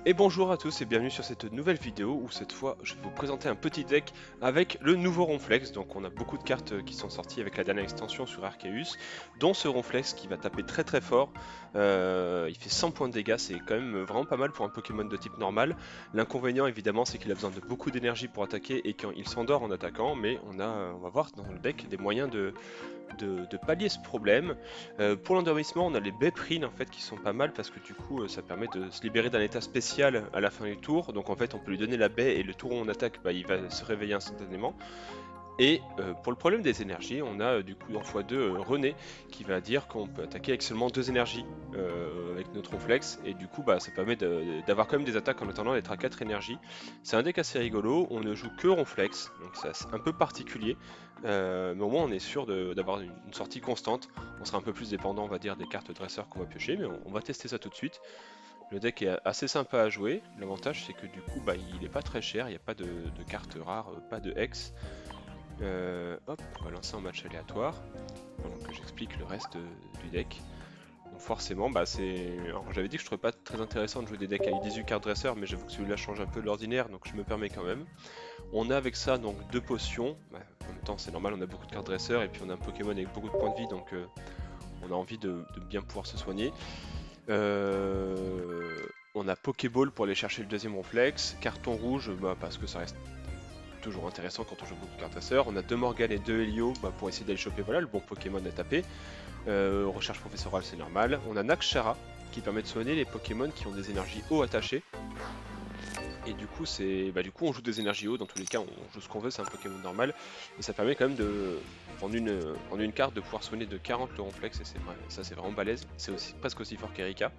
Et bonjour à tous et bienvenue sur cette nouvelle vidéo où cette fois je vais vous présenter un petit deck avec le nouveau Ronflex. Donc on a beaucoup de cartes qui sont sorties avec la dernière extension sur Arceus, dont ce Ronflex qui va taper très très fort. Il fait 100 points de dégâts, c'est quand même vraiment pas mal pour un Pokémon de type normal. L'inconvénient évidemment c'est qu'il a besoin de beaucoup d'énergie pour attaquer et quand il s'endort en attaquant, mais on va voir dans le deck des moyens de pallier ce problème. Pour l'endormissement, on a les Beprines en fait qui sont pas mal parce que du coup ça permet de se libérer d'un état spécial à la fin du tour. Donc en fait on peut lui donner la baie et le tour où on attaque, il va se réveiller instantanément. Et pour le problème des énergies, on a du coup en x2 René qui va dire qu'on peut attaquer avec seulement 2 énergies avec notre Ronflex et du coup ça permet d'avoir quand même des attaques en attendant d'être à 4 énergies. C'est un deck assez rigolo, on ne joue que Ronflex, donc c'est un peu particulier, mais au moins on est sûr d'avoir une sortie constante. On sera un peu plus dépendant on va dire des cartes dresseurs qu'on va piocher, mais on va tester ça tout de suite. Le deck est assez sympa à jouer, l'avantage c'est que du coup il est pas très cher, il n'y a pas de cartes rares, pas de Hex. Hop, on va lancer en match aléatoire, pendant que j'explique le reste du deck. Donc forcément, c'est... Alors j'avais dit que je trouvais pas très intéressant de jouer des decks avec 18 cartes dresseurs, mais j'avoue que celui-là change un peu de l'ordinaire, donc je me permets quand même. On a avec ça donc 2 potions, en même temps c'est normal, on a beaucoup de cartes dresseurs, et puis on a un Pokémon avec beaucoup de points de vie, donc on a envie de bien pouvoir se soigner. On a Pokéball pour aller chercher le deuxième Ronflex, carton rouge, parce que ça reste toujours intéressant quand on joue beaucoup de cartes dresseurs. On a 2 Morgane et 2 Helio pour essayer d'aller choper le bon Pokémon à taper. Recherche professorale, c'est normal. On a Nakshara qui permet de soigner les Pokémon qui ont des énergies eau attachées. Et du coup, du coup, on joue des énergies eau. Dans tous les cas, on joue ce qu'on veut, c'est un Pokémon normal. Et ça permet quand même en une carte de pouvoir soigner de 40 le Ronflex. Et ça, c'est vraiment balèze. C'est presque aussi fort qu'Erika.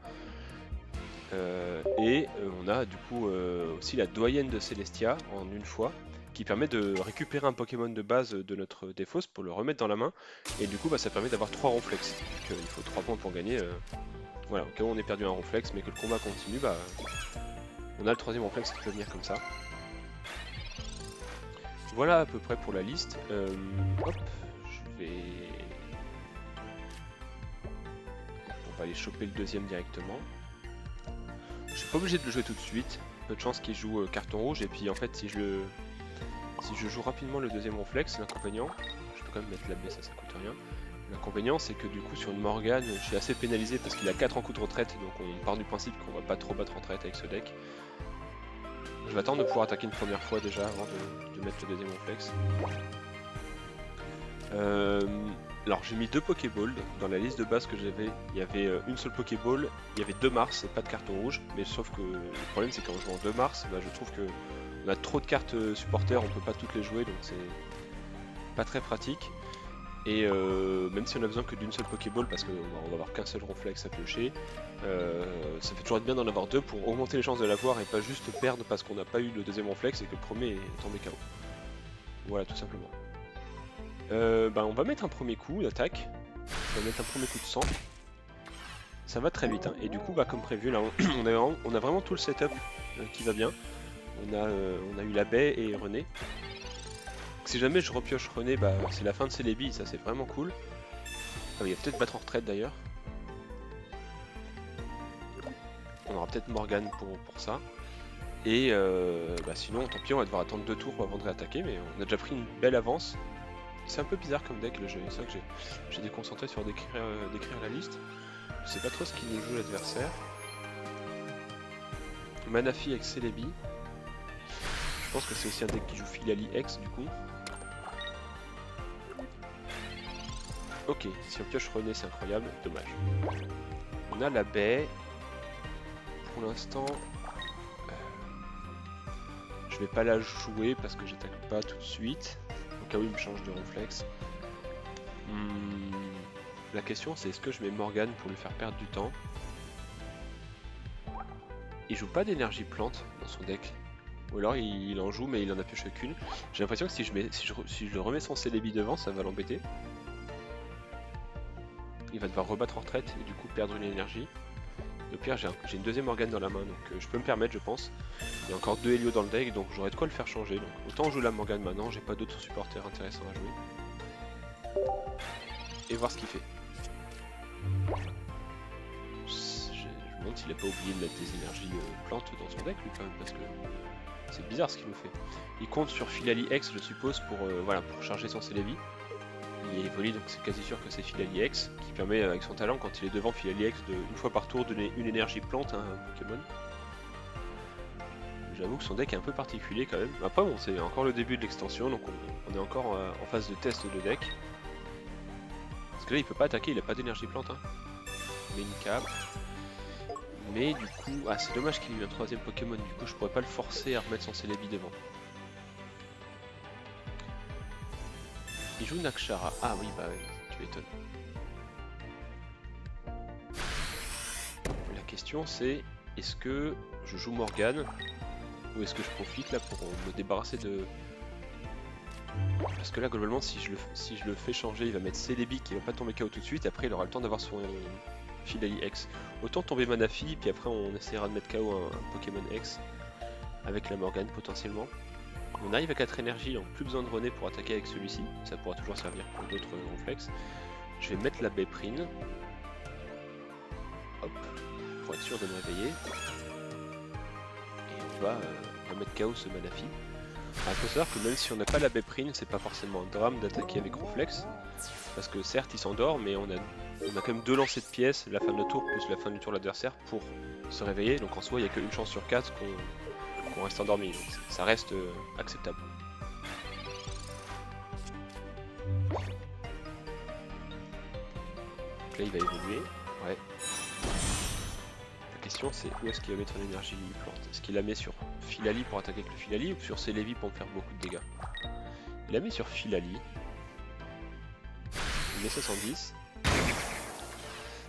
On a du coup aussi la doyenne de Celestia en une fois qui permet de récupérer un Pokémon de base de notre défausse pour le remettre dans la main et du coup ça permet d'avoir 3 Ronflex. Donc il faut 3 points pour gagner. Voilà, au cas où on ait perdu un Ronflex mais que le combat continue, on a le troisième Ronflex qui peut venir comme ça. Voilà à peu près pour la liste. Hop, on va aller choper le deuxième directement. Je suis pas obligé de le jouer tout de suite, peu de chance qu'il joue carton rouge et puis en fait si je joue rapidement le deuxième Ronflex, l'inconvénient, je peux quand même mettre la baie, ça coûte rien. L'inconvénient c'est que du coup sur une Morgane je suis assez pénalisé parce qu'il a 4 en coup de retraite donc on part du principe qu'on va pas trop battre en retraite avec ce deck. Je vais attendre de pouvoir attaquer une première fois déjà avant de mettre le deuxième Ronflex. Alors j'ai mis 2 Pokéballs dans la liste de base que j'avais, il y avait une seule Pokéball, il y avait 2 Mars et pas de carton rouge, mais sauf que le problème c'est qu'en jouant 2 Mars, je trouve que on a trop de cartes supporters, on peut pas toutes les jouer donc c'est pas très pratique. Et même si on a besoin que d'une seule Pokéball parce qu'on va avoir qu'un seul Ronflex à piocher, ça fait toujours être bien d'en avoir 2 pour augmenter les chances de l'avoir et pas juste perdre parce qu'on n'a pas eu le deuxième Ronflex et que le premier est tombé KO. Voilà tout simplement. On va mettre un premier coup d'attaque. On va mettre un premier coup de sang. Ça va très vite, hein. Et du coup, comme prévu, là, on a vraiment tout le setup qui va bien. On a eu la baie et René. Si jamais je repioche René, c'est la fin de Celebi, ça c'est vraiment cool. Il y a peut-être battre en retraite d'ailleurs. On aura peut-être Morgane pour ça. Et sinon, tant pis, on va devoir attendre 2 tours avant de réattaquer, mais on a déjà pris une belle avance. C'est un peu bizarre comme deck, c'est vrai que j'ai déconcentré sur d'écrire la liste. Je sais pas trop ce qu'il nous joue l'adversaire. Manafi avec Celebi. Je pense que c'est aussi un deck qui joue Philali X du coup. Ok, si on pioche René c'est incroyable, dommage. On a la baie. Pour l'instant, je vais pas la jouer parce que j'attaque pas tout de suite. Au cas où il me change de réflexe. La question c'est est-ce que je mets Morgane pour lui faire perdre du temps. Il joue pas d'énergie plante dans son deck. Ou alors il en joue mais il en a pioché qu'une. J'ai l'impression que si je remets son Celebi devant, ça va l'embêter. Il va devoir rebattre en retraite et du coup perdre une énergie. Et au pire j'ai une deuxième organe dans la main donc je peux me permettre je pense. Il y a encore 2 Helio dans le deck donc j'aurais de quoi le faire changer. Donc autant jouer la Morgane maintenant, j'ai pas d'autres supporters intéressants à jouer. Et voir ce qu'il fait. Je me demande s'il a pas oublié de mettre des énergies plantes dans son deck lui quand même, parce que c'est bizarre ce qu'il nous fait. Il compte sur Philali X, je suppose, pour, voilà, pour charger son Celebi. Il évolue, donc c'est quasi sûr que c'est Philali X, qui permet avec son talent, quand il est devant Philali X, de une fois par tour donner une énergie plante à un Pokémon. J'avoue que son deck est un peu particulier quand même. Après bon, c'est encore le début de l'extension, donc on est encore en phase de test de deck. Parce que là il peut pas attaquer, il a pas d'énergie plante. Hein. Il met une cape. Mais du coup, ah c'est dommage qu'il ait eu un troisième Pokémon, du coup je pourrais pas le forcer à remettre son Celebi devant. Il joue Nakshara. Ah oui, bah oui, tu m'étonnes. La question c'est, est-ce que je joue Morgane ou est-ce que je profite là pour me débarrasser de... Parce que là globalement si je le fais changer, il va mettre Celebi qui va pas tomber KO tout de suite, après il aura le temps d'avoir son Philali X. Autant tomber Manafi, puis après on essaiera de mettre KO un Pokémon X avec la Morgane potentiellement. On arrive à 4 énergies, donc plus besoin de René pour attaquer avec celui-ci, ça pourra toujours servir pour d'autres réflexes. Je vais mettre la Béprine, hop, pour être sûr de me réveiller. Et on va mettre KO ce Manafi. Il faut savoir que même si on n'a pas la Béprine, c'est pas forcément un drame d'attaquer avec Ronflex, parce que certes il s'endort, mais on a quand même 2 lancers de pièces, la fin de notre tour plus la fin du tour de l'adversaire pour se réveiller, donc en soi il n'y a qu'une chance sur 4 qu'on reste endormi, donc ça reste acceptable. Donc là il va évoluer, ouais. La question c'est où est-ce qu'il va mettre une énergie plante? Est-ce qu'il la met sur Philali pour attaquer avec le Philali ou sur Celebi pour me faire beaucoup de dégâts? Il la met sur Philali. Il met 70.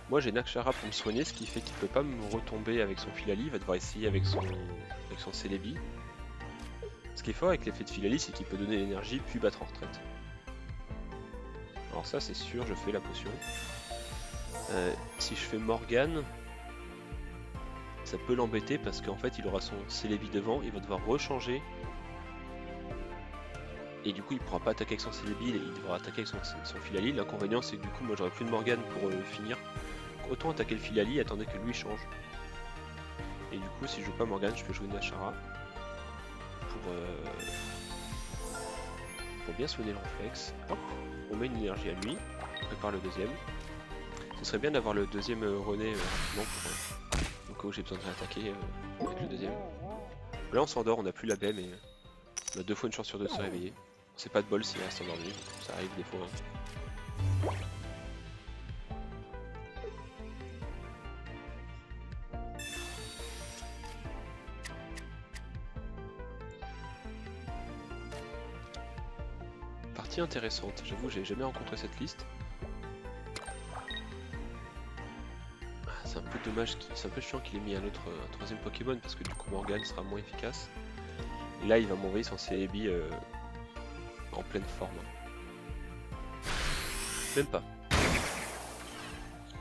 Moi j'ai Nakshara pour me soigner, ce qui fait qu'il peut pas me retomber avec son Philali, il va devoir essayer avec son Celebi. Ce qui est fort avec l'effet de Philali, c'est qu'il peut donner l'énergie puis battre en retraite. Alors ça c'est sûr, je fais la potion. Si je fais Morgane, ça peut l'embêter parce qu'en fait il aura son Celebi devant, il va devoir rechanger. Et du coup il pourra pas attaquer avec son Celebi, il devra attaquer avec son Philali. L'inconvénient c'est que du coup moi j'aurai plus de Morgane pour finir. Donc, autant attaquer le Philali, attendez que lui change. Et du coup si je joue pas Morgane, je peux jouer Nakshara. Pour bien soigner le réflexe. Hop, on met une énergie à lui, on prépare le deuxième. Ce serait bien d'avoir le deuxième René rapidement pour au cas où j'ai besoin de réattaquer avec le deuxième. Là on s'endort, on n'a plus la baie mais on a 2 fois une chance sur 2 de se réveiller. C'est pas de bol s'il reste endormi, ça arrive des fois. Hein. Partie intéressante, j'avoue j'ai jamais rencontré cette liste. C'est un peu dommage, c'est un peu chiant qu'il ait mis un troisième Pokémon parce que du coup Morgane sera moins efficace. Et là il va m'envoyer son Celebi en pleine forme. Même pas.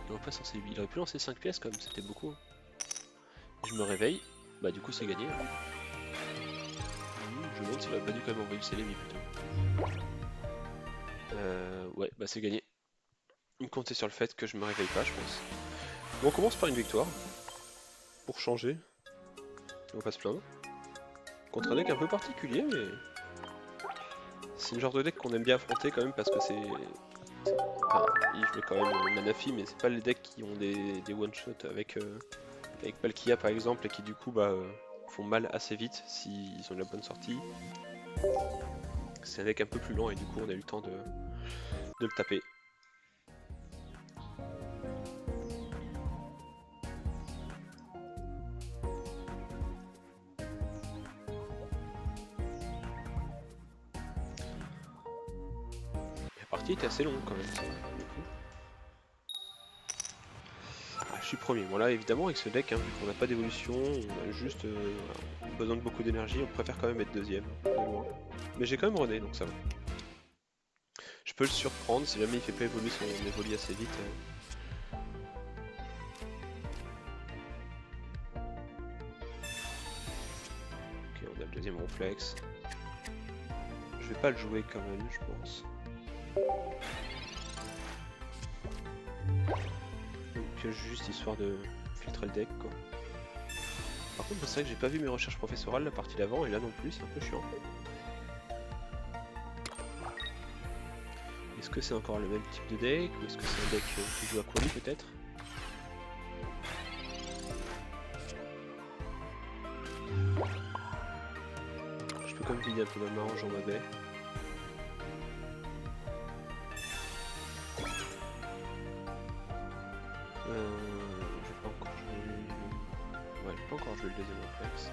Il pas son Celebi, il aurait pu lancer 5 pièces quand même, c'était beaucoup. Je me réveille, bah du coup c'est gagné. Je me demande s'il aurait pas dû quand même envoyer le Celebi plutôt. Ouais, bah c'est gagné. Il me comptait sur le fait que je me réveille pas, je pense. Bon, on commence par une victoire. Pour changer. On va pas se plaindre. Contre un deck un peu particulier, mais... C'est le genre de deck qu'on aime bien affronter quand même parce que c'est... Enfin, je mets quand même Manafi, mais c'est pas les decks qui ont des one-shots avec Palkia par exemple et qui du coup font mal assez vite s'ils ont la bonne sortie. C'est un deck un peu plus lent et du coup on a eu le temps de le taper. La partie était assez longue quand même. Je suis premier. Bon là évidemment avec ce deck, hein, vu qu'on n'a pas d'évolution, on a juste besoin de beaucoup d'énergie, on préfère quand même être deuxième. Mais j'ai quand même René, donc ça va. Je peux le surprendre si jamais il fait pas évoluer son évolu assez vite. Ok, on a le deuxième réflexe. Je vais pas le jouer quand même, je pense. Donc juste histoire de filtrer le deck quoi. Par contre c'est vrai que j'ai pas vu mes recherches professorales la partie d'avant et là non plus c'est un peu chiant. Est-ce que c'est encore le même type de deck ou est-ce que c'est un deck qui joue à Quali peut-être? Je peux comme vider un peu ma main en jouant ma baie. J'ai pas encore joué. Ouais, j'ai pas encore joué le deuxième réflexe.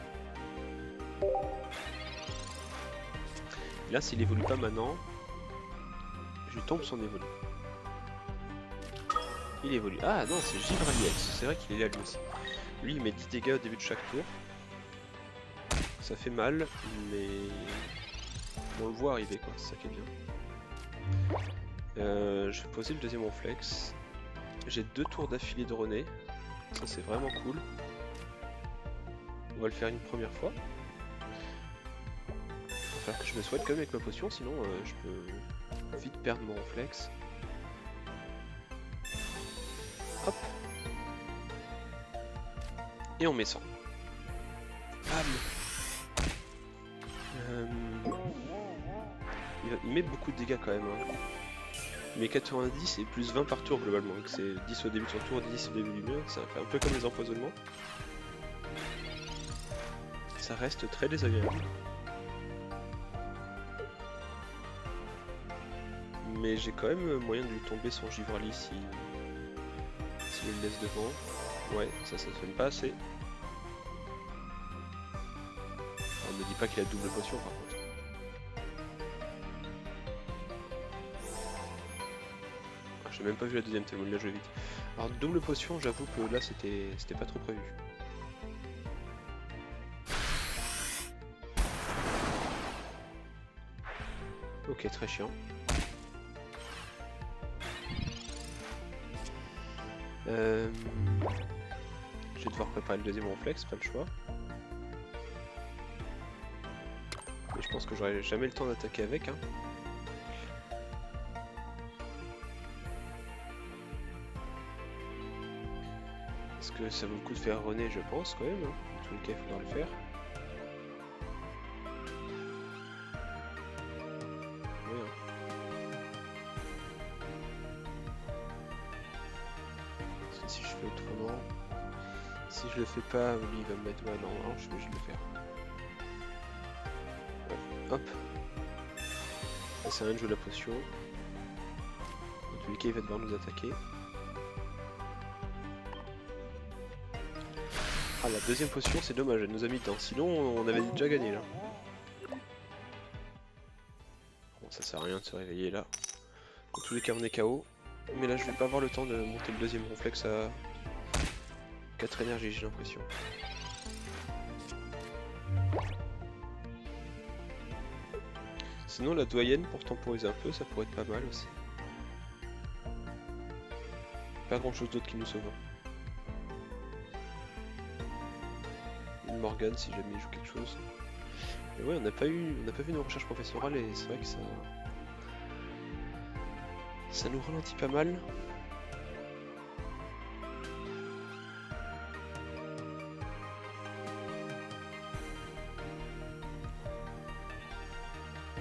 Là, s'il évolue pas maintenant, je tombe son évolu. Il évolue. Ah non, c'est Givraliex, c'est vrai qu'il est là lui aussi. Lui, il met 10 dégâts au début de chaque tour. Ça fait mal, mais on le voit arriver quoi, c'est ça qui est bien. Je vais poser le deuxième réflexe. J'ai 2 tours d'affilée de René, ça c'est vraiment cool. On va le faire une première fois. Il va falloir que je me soigne quand même avec ma potion, sinon je peux vite perdre mon réflexe. Hop. Et on met 100. Bam. Il met beaucoup de dégâts quand même. Hein. Mais 90 et plus 20 par tour globalement, donc c'est 10 au début de son tour, 10 au début du mur, ça fait un peu comme les empoisonnements. Ça reste très désagréable. Mais j'ai quand même moyen de lui tomber son Givrali si je le laisse devant. Ouais, ça se fait pas assez. On ne dit pas qu'il a double potion par contre. J'ai même pas vu la deuxième tellement il l'a joué vite. Alors double potion, j'avoue que là c'était pas trop prévu. Ok, très chiant. Je vais devoir préparer le deuxième réflexe, pas le choix. Mais je pense que j'aurai jamais le temps d'attaquer avec. Hein. Est-ce que ça vaut le coup de faire René? Je pense quand même. Hein. En tous les cas, il faudra le faire. Oui, hein. Parce que si je fais autrement... Si je le fais pas, lui il va me mettre... Ouais, non, je vais le faire. Ouais, hop. Ça sert à rien de jouer la potion. Dans tous les cas, il va devoir nous attaquer. Ah, la deuxième potion, c'est dommage, elle nous a mis dedans. Sinon, on avait déjà gagné là. Bon, ça sert à rien de se réveiller là. Dans tous les cas, on est KO. Mais là, je vais pas avoir le temps de monter le deuxième réflexe à 4 énergies, j'ai l'impression. Sinon, la doyenne, pour temporiser un peu, ça pourrait être pas mal aussi. Pas grand chose d'autre qui nous sauve. Morgane si jamais il joue quelque chose. Mais ouais, on n'a pas vu nos recherches professorales et c'est vrai que ça nous ralentit pas mal.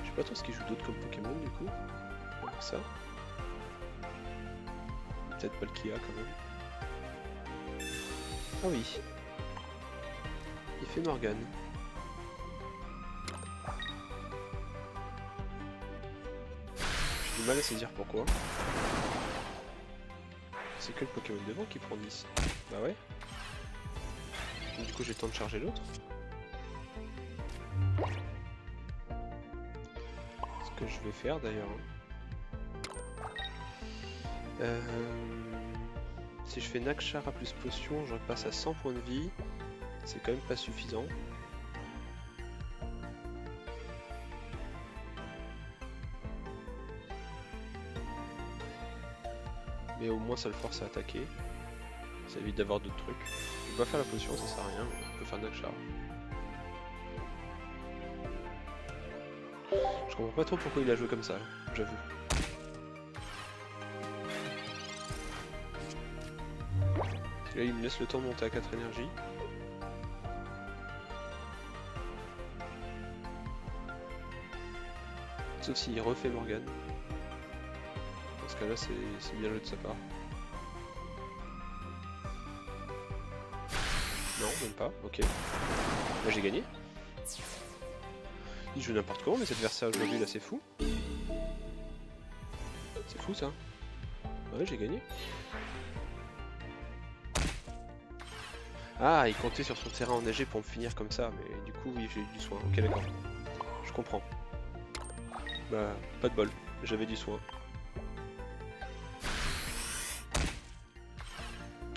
Je sais pas trop ce qu'il joue d'autre comme Pokémon du coup. Avec ça. Peut-être Palkia quand même. Ah oui. Il fait Morgane. J'ai du mal à saisir pourquoi. C'est que le Pokémon devant qui prend 10. Bah ouais. Donc, du coup j'ai le temps de charger l'autre. Ce que je vais faire d'ailleurs. Si je fais Nakshara plus potion, je repasse à 100 points de vie. C'est quand même pas suffisant. Mais au moins ça le force à attaquer. Ça évite d'avoir d'autres trucs. Je vais pas faire la potion, ça sert à rien. On peut faire Nakshara. Je comprends pas trop pourquoi il a joué comme ça, j'avoue. Là il me laisse le temps de monter à 4 énergies. Sauf s'il refait Morgane. Dans ce cas là c'est bien joué de sa part. Non, même pas, ok. Là j'ai gagné. Il joue n'importe comment, mais cet adversaire aujourd'hui là c'est fou. C'est fou ça. Ouais, j'ai gagné. Ah, il comptait sur son terrain enneigé pour me finir comme ça, mais du coup oui j'ai eu du soin. Ok d'accord. Je comprends. Bah, pas de bol, j'avais du soin.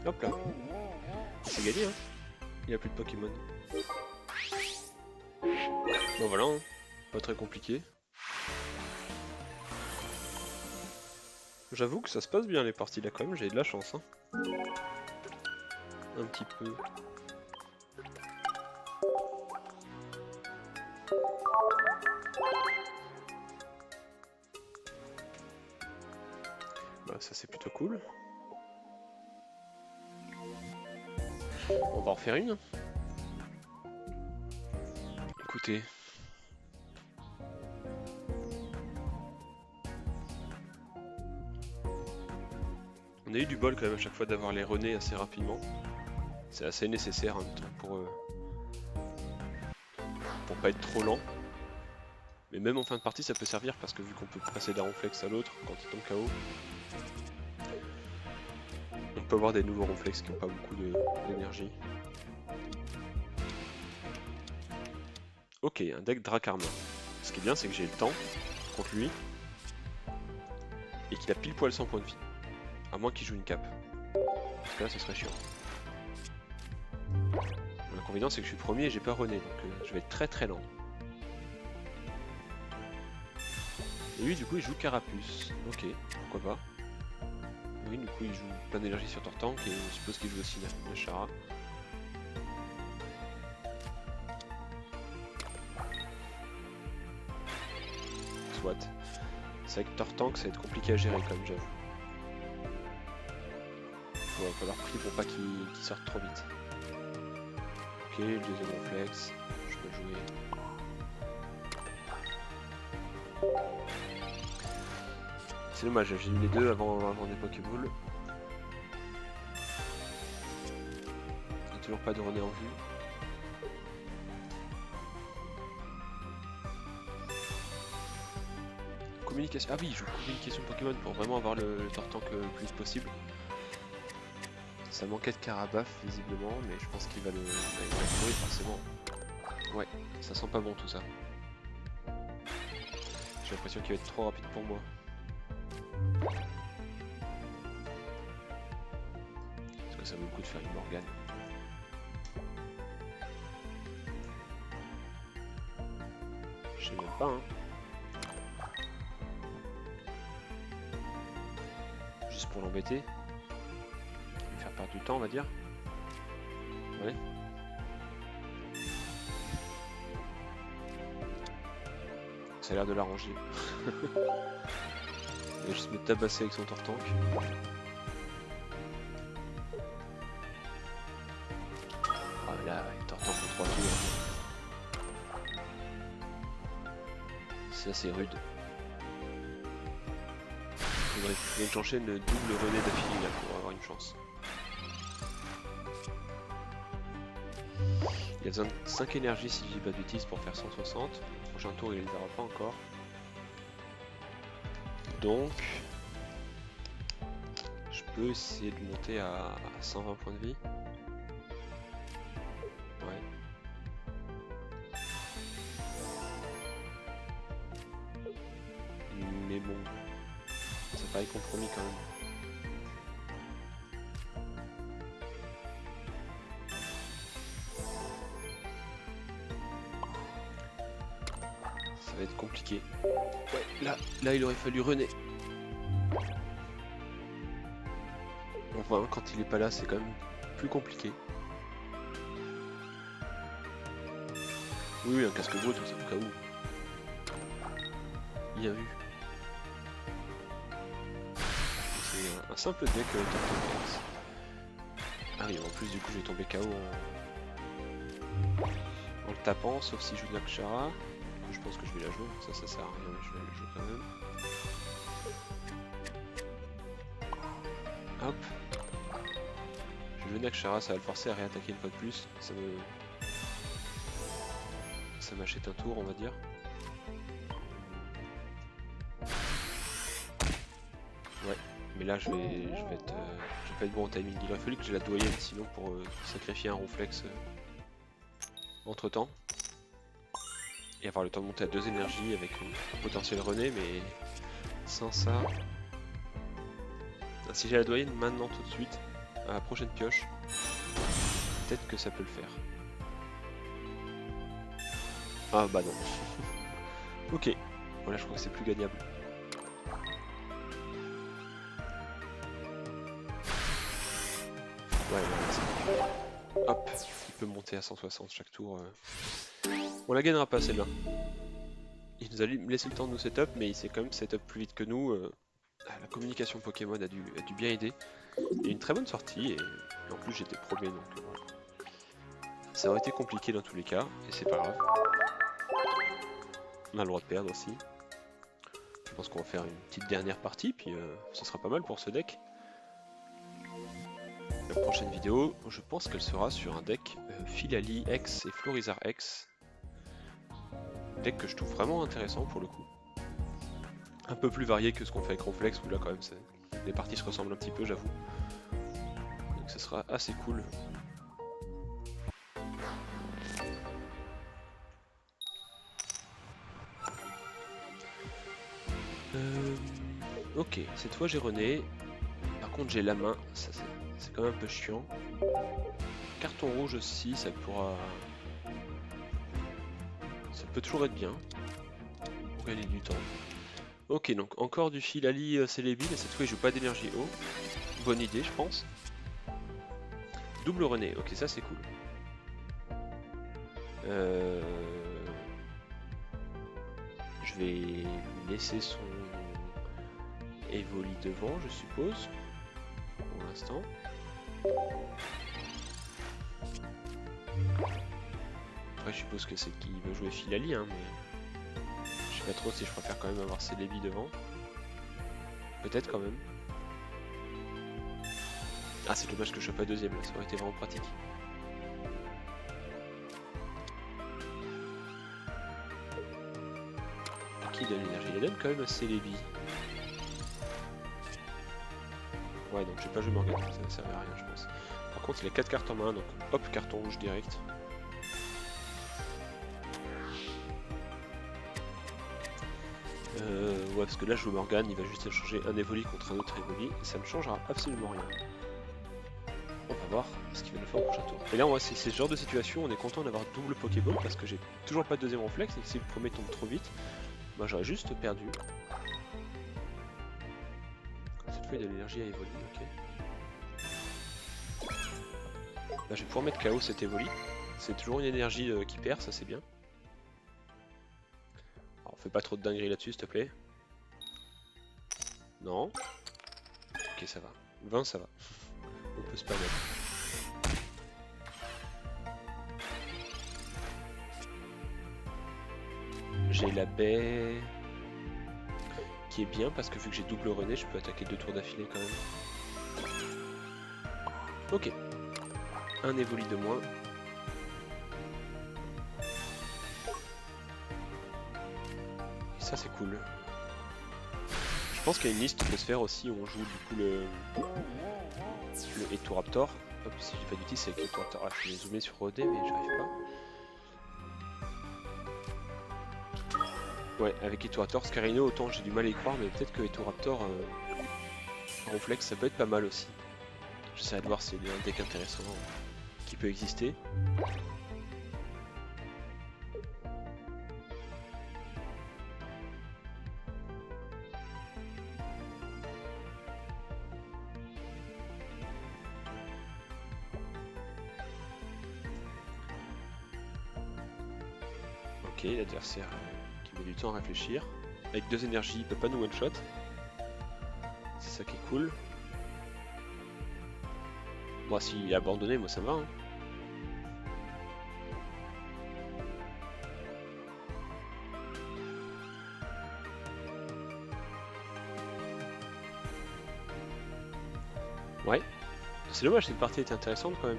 Hop là. C'est gagné hein. Il n'y a plus de Pokémon. Bon voilà, hein. Pas très compliqué. J'avoue que ça se passe bien les parties là quand même, j'ai de la chance. Hein. Un petit peu. Bah ça c'est plutôt cool. On va en refaire une. Écoutez. On a eu du bol quand même à chaque fois d'avoir les renés assez rapidement. C'est assez nécessaire en même temps pour pas être trop lent. Mais même en fin de partie ça peut servir parce que vu qu'on peut passer d'un ronflex à l'autre quand il tombe KO, on peut avoir des nouveaux ronflex qui n'ont pas beaucoup d'énergie. Ok, un deck Dracarma. Ce qui est bien c'est que j'ai le temps contre lui et qu'il a pile poil 100 points de vie. À moins qu'il joue une cape. Parce que là ce serait chiant. L'inconvénient c'est que je suis premier et j'ai pas rené, donc je vais être très lent. Et lui du coup il joue Carapuce. Ok, pourquoi pas. Oui du coup il joue plein d'énergie sur Tortank et je suppose qu'il joue aussi Nashara. Soit. C'est vrai que Tortank ça va être compliqué à gérer quand même j'avoue. Il va falloir prier pour pas qu'il sorte trop vite. Ok, le deuxième réflexe, je peux jouer. C'est dommage, j'ai eu les deux avant des Pokéballs. Il n'y a toujours pas de rené en vue. Communication. Ah oui, il joue communication Pokémon pour vraiment avoir le Tortank le plus possible. Ça manquait de Carabaf visiblement, mais je pense qu'il va le trouver forcément. Ouais, ça sent pas bon tout ça. J'ai l'impression qu'il va être trop rapide pour moi. Est-ce que ça vaut le coup de faire une Morgane? Je sais même pas hein. Juste pour l'embêter. Lui faire perdre du temps on va dire. Ouais. Ça a l'air de l'arranger. Il va juste me tabasser avec son Tortank. Ah là, il Tortank en 3 tours. C'est assez rude. Faudrait que j'enchaîne le double rené d'affilée là pour avoir une chance. Il a besoin de 5 énergies si je dis pas de bêtises pour faire 160. Le prochain tour il les aura pas encore. Donc je peux essayer de monter à 120 points de vie. Ouais. Mais bon, ça paraît compromis quand même. Ça va être compliqué. Ouais, là il aurait fallu René. Enfin, quand il est pas là, c'est quand même plus compliqué. Oui, un casque beau, tout ça, au cas où. Bien vu. C'est un simple deck Tortank. Ah oui, en plus du coup je vais tomber KO en le tapant, sauf si je joue Nakshara. Je pense que je vais la jouer, ça sert à rien, mais je vais la jouer quand même. Hop. Je vais jouer Nakshara, ça va le forcer à réattaquer une fois de plus. Ça m'achète un tour, on va dire. Ouais, mais là je vais pas être bon au timing. Il aurait fallu que j'ai la doyenne sinon pour sacrifier un Ronflex entre temps. Et avoir le temps de monter à 2 énergies avec un potentiel René, mais sans ça... Ah, si j'ai la doyenne maintenant tout de suite, à la prochaine pioche, peut-être que ça peut le faire. Ah bah non. Ok, voilà, je crois que c'est plus gagnable. Ouais, voilà, hop, il peut monter à 160 chaque tour. On la gagnera pas celle-là. Il nous a laissé le temps de nous setup, mais il s'est quand même setup plus vite que nous. La communication Pokémon a dû bien aider. Il y a une très bonne sortie, et en plus j'étais premier, donc voilà. Ça aurait été compliqué dans tous les cas, et c'est pas grave. On a le droit de perdre aussi. Je pense qu'on va faire une petite dernière partie, puis ce sera pas mal pour ce deck. La prochaine vidéo, je pense qu'elle sera sur un deck Philali X et Florizarre X. Deck que je trouve vraiment intéressant pour le coup. Un peu plus varié que ce qu'on fait avec Ronflex, où là quand même les parties se ressemblent un petit peu, j'avoue. Donc ça sera assez cool. Ok, cette fois j'ai René. Par contre j'ai la main, c'est quand même un peu chiant. Carton rouge aussi, ça peut toujours être bien. Pour gagner du temps. Ok, donc encore du Philali Celebi, mais cette fois il joue pas d'énergie haut. Bonne idée je pense. Double René, ok ça c'est cool. Je vais laisser son Evoli devant, je suppose, pour l'instant. Après, je suppose que c'est qu'il veut jouer Philali, hein, mais je sais pas trop si je préfère quand même avoir Celebi devant. Peut-être quand même. Ah, c'est dommage que je sois pas deuxième, là, ça aurait été vraiment pratique. Qui donne l'énergie? Il donne quand même à Celebi. Ouais, donc j'ai pas joué Morgane, ça ne servait à rien, je pense. Par contre, il a 4 cartes en main, donc hop, carton rouge direct. Ouais, parce que là, je joue Morgane, il va juste échanger un Evoli contre un autre Evoli, et ça ne changera absolument rien. On va voir ce qu'il va nous faire au prochain tour. Et là, c'est ce genre de situation, on est content d'avoir double Pokéball, parce que j'ai toujours pas de deuxième réflexe, et que si le premier tombe trop vite, moi j'aurais juste perdu. Cette fois, il a de l'énergie à Evoli, ok. Là, je vais pouvoir mettre KO cet Evoli. C'est toujours une énergie qui perd, ça c'est bien. Alors, fais pas trop de dingueries là-dessus, s'il te plaît. Non. Ok, ça va. 20, ça va. On peut se permettre. J'ai la baie qui est bien parce que vu que j'ai double René, je peux attaquer 2 tours d'affilée quand même. Ok. Un Evoli de moins. Et ça c'est cool. Je pense qu'il y a une liste qui peut se faire aussi où on joue du coup le Etoraptor. Hop, si j'ai pas d'outil, c'est avec Etoraptor. Ah, je vais zoomer sur OD mais j'arrive pas. Ouais, avec Etoraptor, Scarino, autant j'ai du mal à y croire, mais peut-être que Etoraptor Ronflex, ça peut être pas mal aussi. J'essaierai de voir s'il y a un deck intéressant qui peut exister. Ok, l'adversaire qui met du temps à réfléchir. Avec 2 énergies, il peut pas nous one-shot. C'est ça qui est cool. Bon, s'il est abandonné, moi ça me va. Hein. Ouais. C'est dommage, cette partie était intéressante quand même.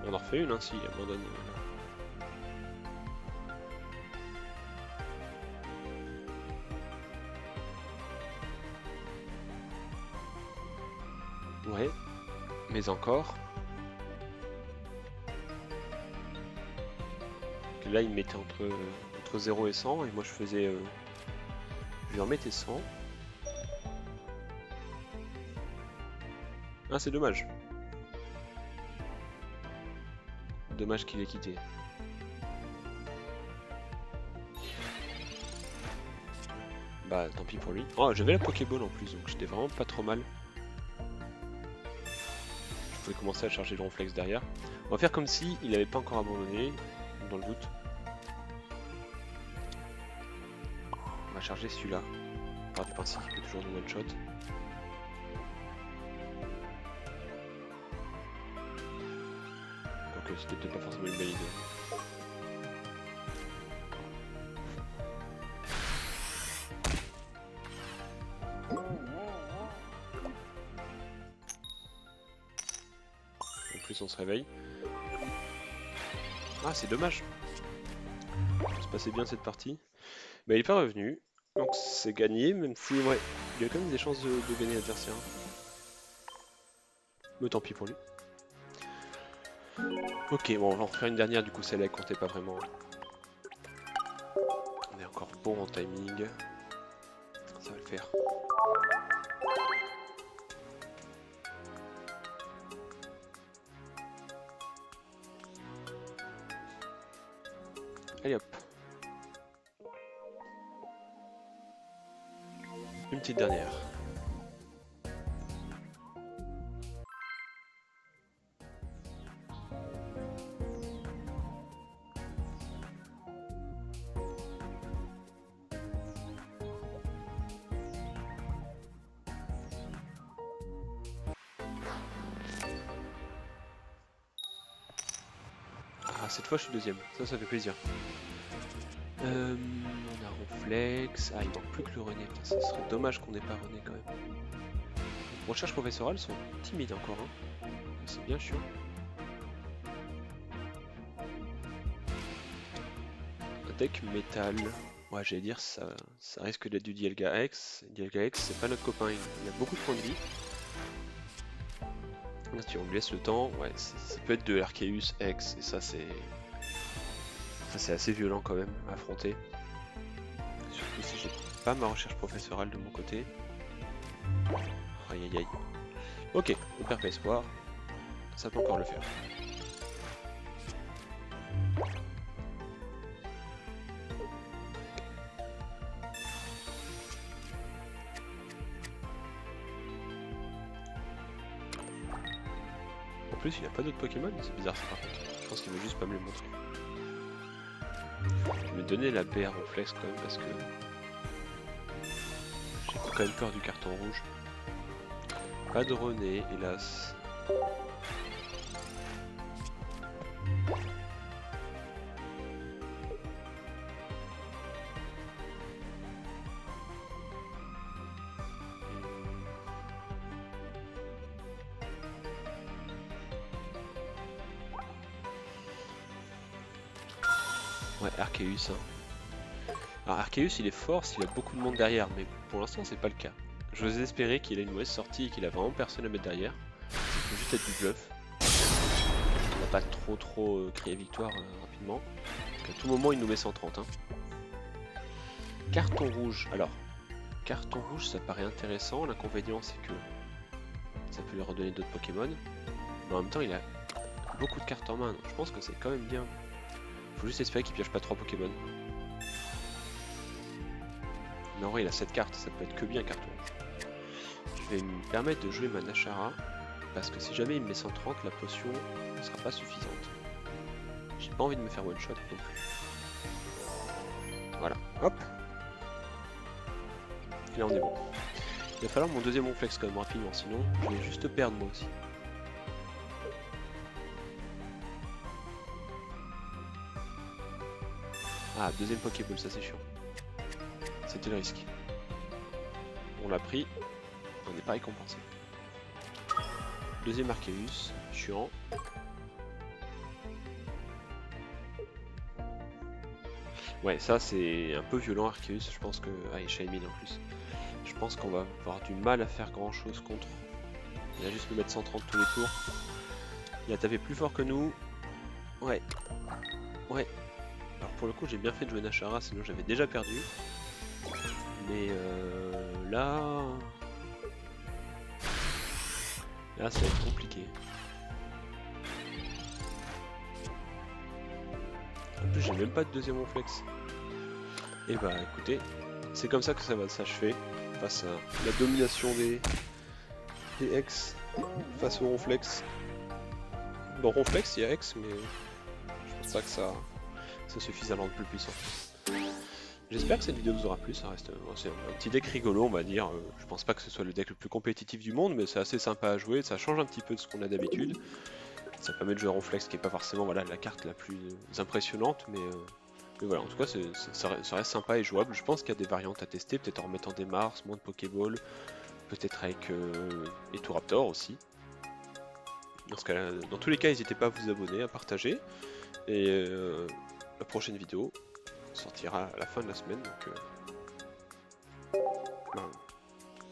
On en refait une, hein, s'il abandonne. Ouais. Mais encore. Là, il me mettait entre 0 et 100, et moi je faisais... je lui en mettais 100. Ah, c'est dommage. Dommage qu'il ait quitté. Bah, tant pis pour lui. Oh, j'avais la Pokéball en plus, donc j'étais vraiment pas trop mal. Je pouvais commencer à charger le Ronflex derrière. On va faire comme si il n'avait pas encore abandonné, dans le doute. On va charger celui-là. On part du principe qu'il peut toujours nous one-shot. Donc c'était peut-être pas forcément une bonne idée. En plus on se réveille. Ah, c'est dommage. Ça se passait bien cette partie. Bah, il est pas revenu. Donc c'est gagné, même si ouais, il a quand même des chances de gagner l'adversaire. Mais tant pis pour lui. Ok, bon, on va en faire une dernière, du coup celle-là elle comptait pas vraiment. On est encore bon en timing. Ça va le faire. Allez hop. Une petite dernière. Ah, cette fois je suis deuxième, ça fait plaisir. On a Ronflex. Ah, il manque plus que le René. Putain, ça serait dommage qu'on n'ait pas René quand même. Les recherches professorales sont timides encore. Hein. C'est bien chiant. Un deck métal. Ouais, j'allais dire, ça risque d'être du Dialga X. Dialga X, c'est pas notre copain. Il a beaucoup de points de vie. Là, si on lui laisse le temps, ouais, ça peut être de Arceus X. Et ça, c'est assez violent quand même à affronter. Surtout si j'ai pas ma recherche professorale de mon côté. Aïe aïe aïe. Ok, on perd pas espoir. Ça peut encore le faire. En plus, il a pas d'autres Pokémon, c'est bizarre ça par contre. Je pense qu'il veut juste pas me les montrer. Je vais donner la BR au Flex quand même parce que j'ai quand même peur du carton rouge. Pas de René, hélas. Ouais, Arceus. Hein. Alors Arceus il est fort s'il a beaucoup de monde derrière, mais pour l'instant c'est pas le cas. J'ose espérer qu'il a une mauvaise sortie et qu'il a vraiment personne à mettre derrière. Ça peut juste être du bluff. On n'a pas trop crié victoire rapidement. Donc à tout moment il nous met 130. Hein. Carton rouge. Alors, carton rouge ça paraît intéressant. L'inconvénient c'est que ça peut lui redonner d'autres Pokémon. Mais en même temps il a beaucoup de cartes en main. Donc je pense que c'est quand même bien. Faut juste espérer qu'il pioche pas 3 Pokémon. Mais en vrai il a 7 cartes, ça peut être que bien carton rouge. Je vais me permettre de jouer ma Nashara, parce que si jamais il me met 130, la potion ne sera pas suffisante. J'ai pas envie de me faire one shot non plus. Voilà, hop. Et là on est bon. Il va falloir mon deuxième Ronflex quand même rapidement, sinon je vais juste perdre moi aussi. Ah, deuxième Pokéball, ça c'est chiant. C'était le risque. On l'a pris, on n'est pas récompensé. Deuxième Arceus, chiant. Ouais, ça c'est un peu violent Arceus, je pense que... Ah, et Shaymin en plus. Je pense qu'on va avoir du mal à faire grand chose contre. Il va juste nous mettre 130 tous les tours. Il a tapé plus fort que nous. Ouais. Ouais. Alors pour le coup j'ai bien fait de jouer Nashara, sinon j'avais déjà perdu. Mais là... Là ça va être compliqué. En plus j'ai même pas de deuxième Ronflex. Et bah écoutez, c'est comme ça que ça va s'achever. Face à la domination des X face au Ronflex. Bon Ronflex il y a X mais je pense pas que ça suffise à le rendre plus puissant. J'espère que cette vidéo vous aura plu, ça reste c'est un petit deck rigolo on va dire, je pense pas que ce soit le deck le plus compétitif du monde mais c'est assez sympa à jouer, ça change un petit peu de ce qu'on a d'habitude. Ça permet de jouer Ronflex qui est pas forcément voilà, la carte la plus impressionnante mais voilà en tout cas ça reste sympa et jouable, je pense qu'il y a des variantes à tester, peut-être en remettant des Mars, moins de Pokéball, peut-être avec Eturaptor aussi. Dans tous les cas n'hésitez pas à vous abonner, à partager et la prochaine vidéo sortira à la fin de la semaine donc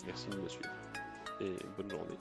merci de me suivre et bonne journée.